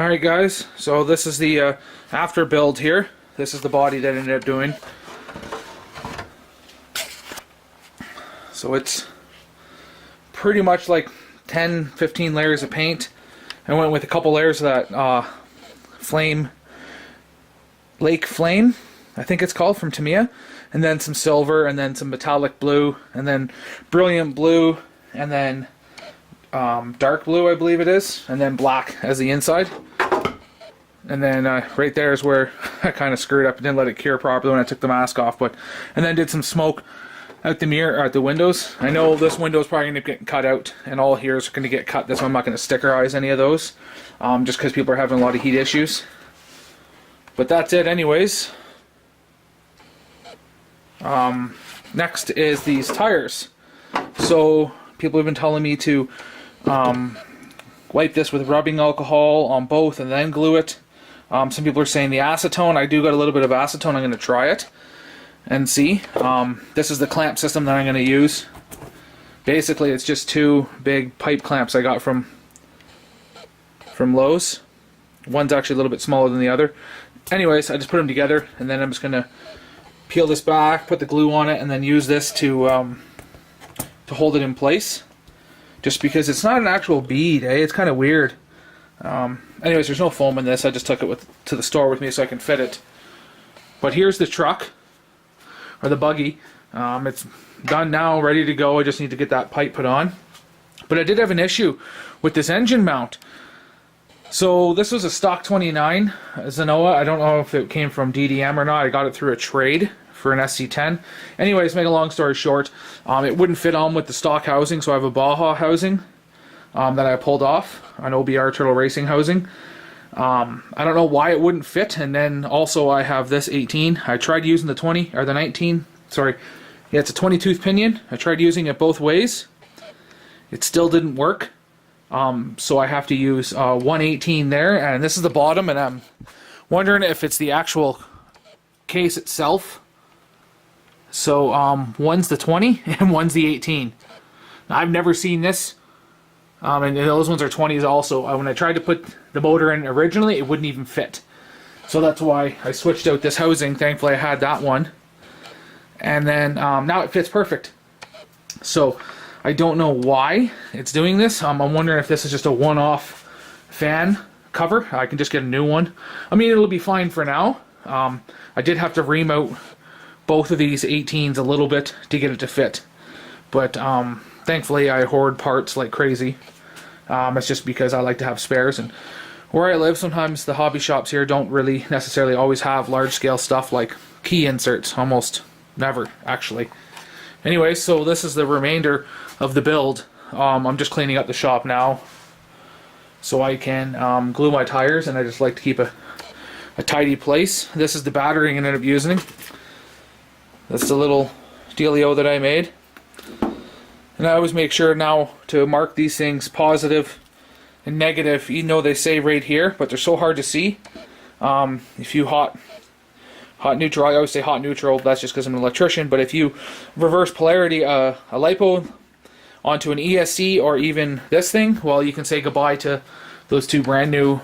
Alright guys, so this is the after build here. This is the body that I ended up doing. So it's pretty much like 10-15 layers of paint. I went with a couple layers of that Lake Flame, I think it's called, from Tamiya. And then some silver, and then some metallic blue, and then brilliant blue, and then dark blue, I believe it is, and then black as the inside. And then right there is where I kind of screwed up and didn't let it cure properly when I took the mask off. And then did some smoke out the mirror, or out the windows. I know this window is probably going to get cut out, and all here is going to get cut. That's why I'm not going to stickerize any of those, just because people are having a lot of heat issues. But that's it anyways. Next is these tires. So people have been telling me to wipe this with rubbing alcohol on both and then glue it. Some people are saying the acetone. I do got a little bit of acetone. I'm going to try it and see. This is the clamp system that I'm going to use. Basically, it's just two big pipe clamps I got from Losi. One's actually a little bit smaller than the other. Anyways, I just put them together, and then I'm just going to peel this back, put the glue on it, and then use this to hold it in place. Just because it's not an actual bead, eh? It's kind of weird. Anyways, there's no foam in this. I just took it to the store with me so I can fit it. But here's the truck, or the buggy. It's done now, ready to go. I just need to get that pipe put on. But I did have an issue with this engine mount. So this was a stock 29 Zenoa. I don't know if it came from DDM or not. I got it through a trade for an SC10. Anyways, make a long story short, it wouldn't fit on with the stock housing, so I have a Baja housing that I pulled off, an OBR Turtle Racing housing. I don't know why it wouldn't fit, and then also I have this 18. I tried using the 20, or the 19, sorry. Yeah, it's a 20 tooth pinion. I tried using it both ways. It still didn't work. So I have to use 118 there, and this is the bottom, and I'm wondering if it's the actual case itself. So one's the 20 and one's the 18. Now, I've never seen this, and those ones are 20s also. When I tried to put the motor in originally, it wouldn't even fit. So that's why I switched out this housing. Thankfully I had that one, and then now it fits perfect. So I don't know why it's doing this. I'm wondering if this is just a one-off fan cover. I can just get a new one. I mean, it'll be fine for now. I did have to remount both of these 18s a little bit to get it to fit. But thankfully I hoard parts like crazy. It's just because I like to have spares. And where I live, sometimes the hobby shops here don't really necessarily always have large-scale stuff like key inserts. Almost never, actually. Anyway, so this is the remainder of the build. I'm just cleaning up the shop now so I can glue my tires, and I just like to keep a tidy place. This is the battery I ended up using. That's the little dealio that I made. And I always make sure now to mark these things positive and negative, even though they say right here, but they're so hard to see. If you hot neutral, I always say hot neutral, that's just because I'm an electrician, but if you reverse polarity a LiPo onto an ESC or even this thing, well, you can say goodbye to those two brand new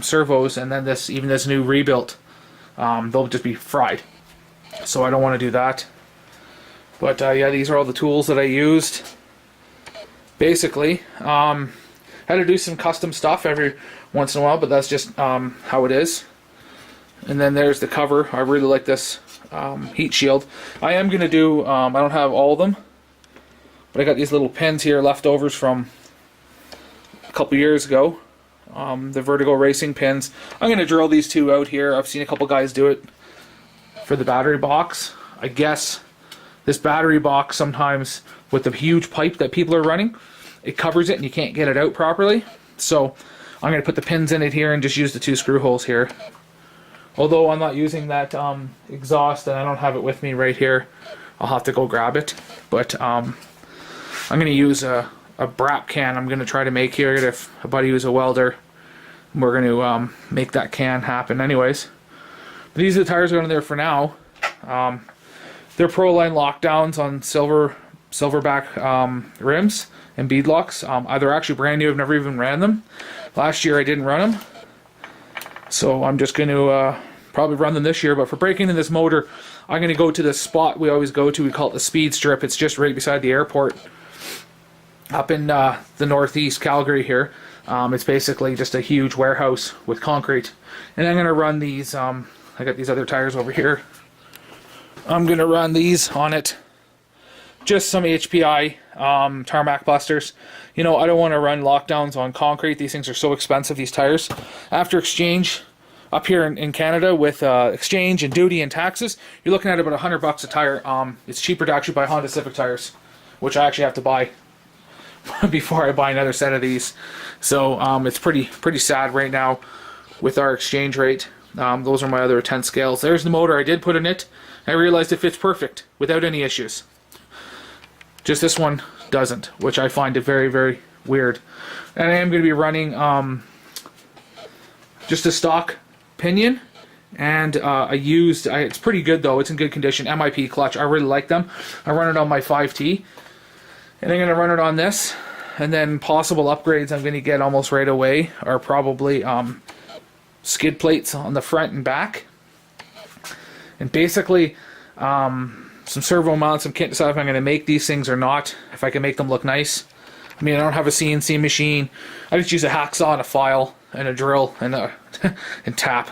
servos, and then even this new rebuilt, they'll just be fried. So I don't want to do that. But yeah, these are all the tools that I used. Basically, I had to do some custom stuff every once in a while, but that's just how it is. And then there's the cover. I really like this heat shield. I am going to do, I don't have all of them, but I got these little pins here, leftovers from a couple years ago. The Vertigo Racing pins. I'm going to drill these two out here. I've seen a couple guys do it for the battery box. I guess this battery box, sometimes with the huge pipe that people are running, it covers it and you can't get it out properly. So I'm going to put the pins in it here and just use the two screw holes here. Although I'm not using that exhaust and I don't have it with me right here, I'll have to go grab it. But I'm going to use a BRAP can I'm going to try to make here. If a buddy who's a welder, we're going to make that can happen anyways. But these are the tires going there for now. They're Proline lockdowns on silverback rims and beadlocks. They're actually brand new. I've never even ran them. Last year I didn't run them. So I'm just going to probably run them this year. But for breaking in this motor, I'm going to go to the spot we always go to. We call it the speed strip. It's just right beside the airport up in the northeast Calgary here. It's basically just a huge warehouse with concrete. And I'm going to run these, I got these other tires over here. I'm going to run these on it. Just some HPI tarmac busters. You know, I don't want to run lockdowns on concrete. These things are so expensive, these tires. After exchange, up here in Canada, with exchange and duty and taxes, you're looking at about $100 a tire. It's cheaper to actually buy Honda Civic tires, which I actually have to buy before I buy another set of these. So it's pretty sad right now with our exchange rate. Those are my other 10 scales. There's the motor I did put in it. I realized it fits perfect without any issues. Just this one doesn't, which I find it very, very weird. And I am going to be running just a stock pinion and a used, it's pretty good though, it's in good condition, MIP clutch. I really like them. I run it on my 5T. And I'm going to run it on this. And then possible upgrades I'm going to get almost right away are probably skid plates on the front and back. And basically some servo mounts. I can't decide if I'm going to make these things or not, if I can make them look nice. I mean, I don't have a CNC machine. I just use a hacksaw and a file and a drill and and tap.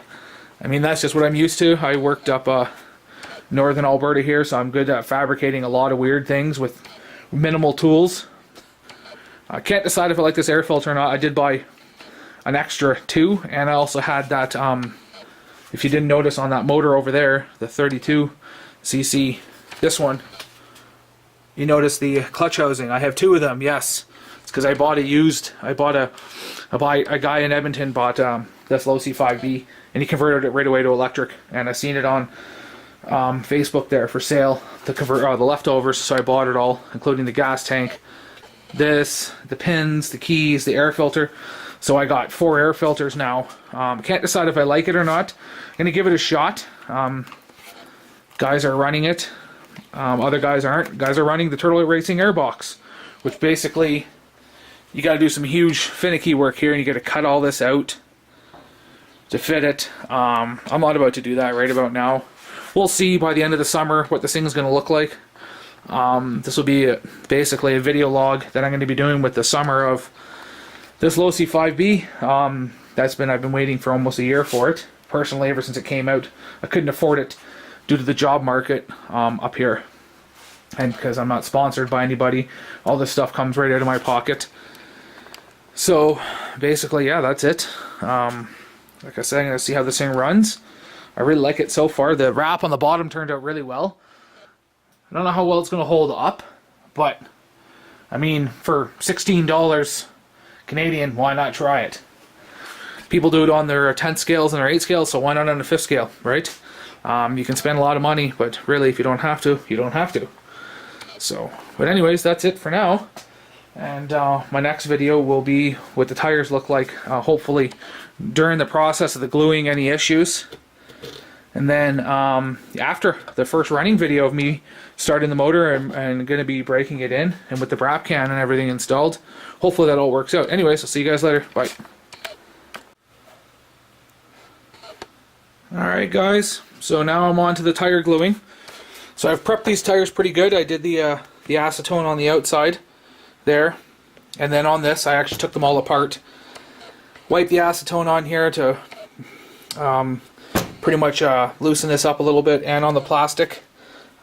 I mean, that's just what I'm used to. I worked up northern Alberta here, so I'm good at fabricating a lot of weird things with minimal tools. I can't decide if I like this air filter or not. I did buy an extra too, and I also had that, if you didn't notice on that motor over there, the 32cc, this one, you notice the clutch housing. I have two of them, yes. It's because I bought a used, a guy in Edmonton bought this Losi 5B, and he converted it right away to electric, and I seen it on Facebook there for sale to convert the leftovers, so I bought it all, including the gas tank, this, the pins, the keys, the air filter. So I got 4 air filters now. Can't decide if I like it or not. I'm gonna give it a shot. Guys are running it. Other guys aren't. Guys are running the Turtle Racing Airbox, which basically you got to do some huge finicky work here, and you got to cut all this out to fit it. I'm not about to do that right about now. We'll see by the end of the summer what this thing's going to look like. This will be basically a video log that I'm going to be doing with the summer of this Losi 5B. I've been waiting for almost a year for it. Personally, ever since it came out, I couldn't afford it due to the job market up here. And because I'm not sponsored by anybody, all this stuff comes right out of my pocket. So basically, yeah, that's it. Like I said, I'm going to see how this thing runs. I really like it so far. The wrap on the bottom turned out really well. I don't know how well it's going to hold up, but I mean, for $16 Canadian, why not try it? People do it on their 10 scales and their 8 scales, so why not on a 5th scale, right? You can spend a lot of money, but really, if you don't have to, you don't have to. So, but anyways, that's it for now. And my next video will be what the tires look like, hopefully during the process of the gluing, any issues. And then after the first running video of me starting the motor and going to be breaking it in, and with the brap can and everything installed, hopefully that all works out. Anyways, I'll see you guys later. Bye. Alright guys, so now I'm on to the tire gluing. So I've prepped these tires pretty good. I did the acetone on the outside there, and then on this I actually took them all apart, wiped the acetone on here to pretty much loosen this up a little bit, and on the plastic.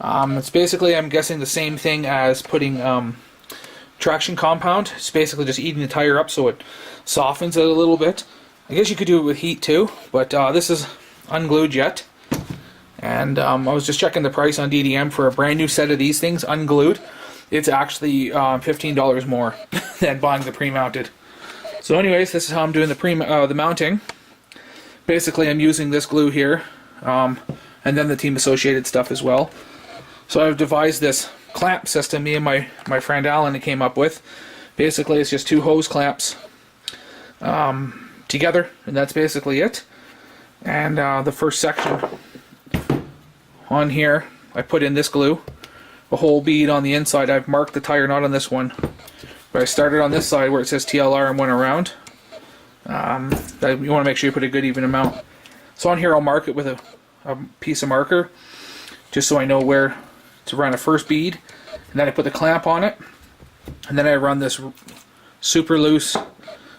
It's basically, I'm guessing, the same thing as putting traction compound. It's basically just eating the tire up so it softens it a little bit. I guess you could do it with heat too, but this is unglued yet. And I was just checking the price on DDM for a brand new set of these things unglued. It's actually $15 more than buying the pre-mounted. So anyways, this is how I'm doing the mounting. Basically, I'm using this glue here, and then the team associated stuff as well. So I've devised this clamp system me and my friend Alan came up with. Basically, it's just 2 hose clamps together, and that's basically it. And the first section on here, I put in this glue, a whole bead on the inside. I've marked the tire, not on this one, but I started on this side where it says TLR and went around. You want to make sure you put a good even amount. So on here I'll mark it with a piece of marker, just so I know where to run a first bead, and then I put the clamp on it, and then I run this super loose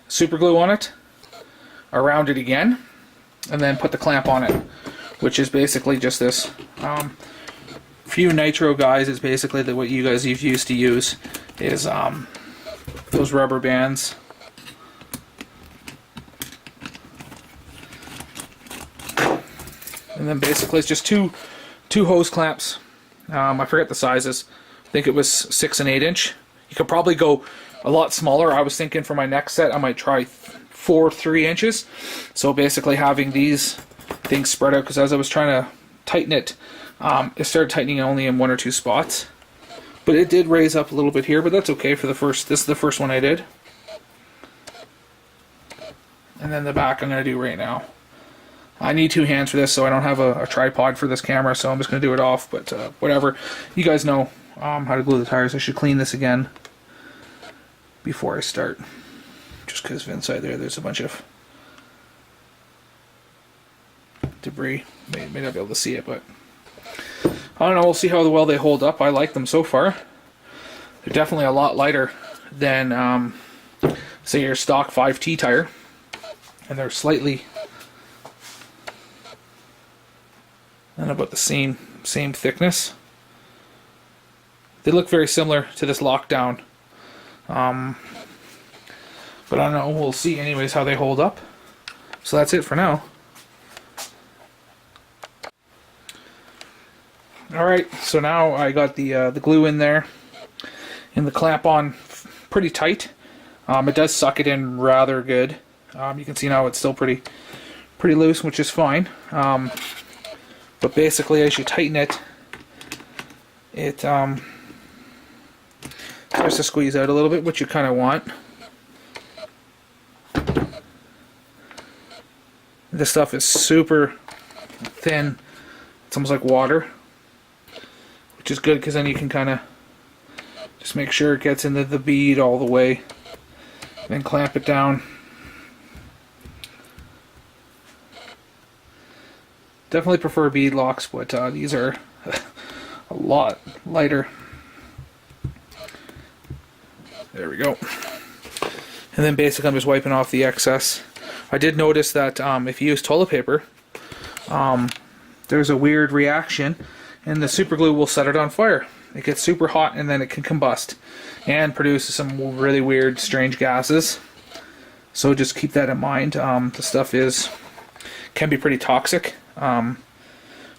super glue on it, around it again, and then put the clamp on it, which is basically just this. Few nitro guys is basically what you guys used to use is those rubber bands. And then basically it's just two hose clamps. I forget the sizes. I think it was 6 and 8 inch. You could probably go a lot smaller. I was thinking for my next set I might try 4 3 inches. So basically having these things spread out, because as I was trying to tighten it, it started tightening only in 1 or 2 spots. But it did raise up a little bit here, but that's okay for the first. This is the first one I did. And then the back I'm going to do right now. I need 2 hands for this, so I don't have a tripod for this camera, so I'm just going to do it off, but whatever. You guys know how to glue the tires. I should clean this again before I start, just because inside there's a bunch of debris. May not be able to see it, but I don't know, we'll see how well they hold up. I like them so far. They're definitely a lot lighter than, say, your stock 5T tire, and they're slightly and about the same thickness. They look very similar to this lockdown, but I don't know, we'll see anyways how they hold up. So that's it for now. Alright, so now I got the glue in there and the clamp on pretty tight. It does suck it in rather good. You can see now it's still pretty loose, which is fine. But basically, as you tighten it, it starts to squeeze out a little bit, which you kind of want. This stuff is super thin. It's almost like water, which is good because then you can kind of just make sure it gets into the bead all the way, then clamp it down. Definitely prefer bead locks, but these are a lot lighter. There we go. And then basically I'm just wiping off the excess. I did notice that if you use toilet paper, there's a weird reaction, and the super glue will set it on fire. It gets super hot and then it can combust and produce some really weird, strange gases. So just keep that in mind. The stuff can be pretty toxic.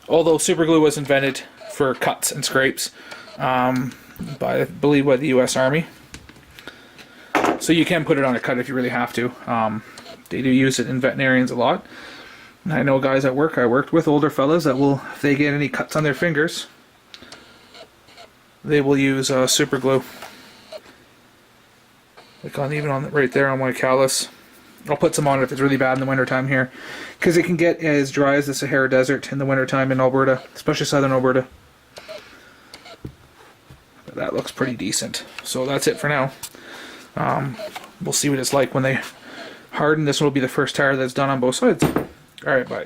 Although super glue was invented for cuts and scrapes by, I believe, by the U.S. Army. So you can put it on a cut if you really have to. They do use it in veterinarians a lot. And I know guys at work, I worked with older fellas that will, if they get any cuts on their fingers, they will use super glue. Like even on right there on my callus. I'll put some on it if it's really bad in the wintertime here, because it can get as dry as the Sahara Desert in the wintertime in Alberta, especially southern Alberta. But that looks pretty decent. So that's it for now. We'll see what it's like when they harden. This will be the first tire that's done on both sides. Alright, bye.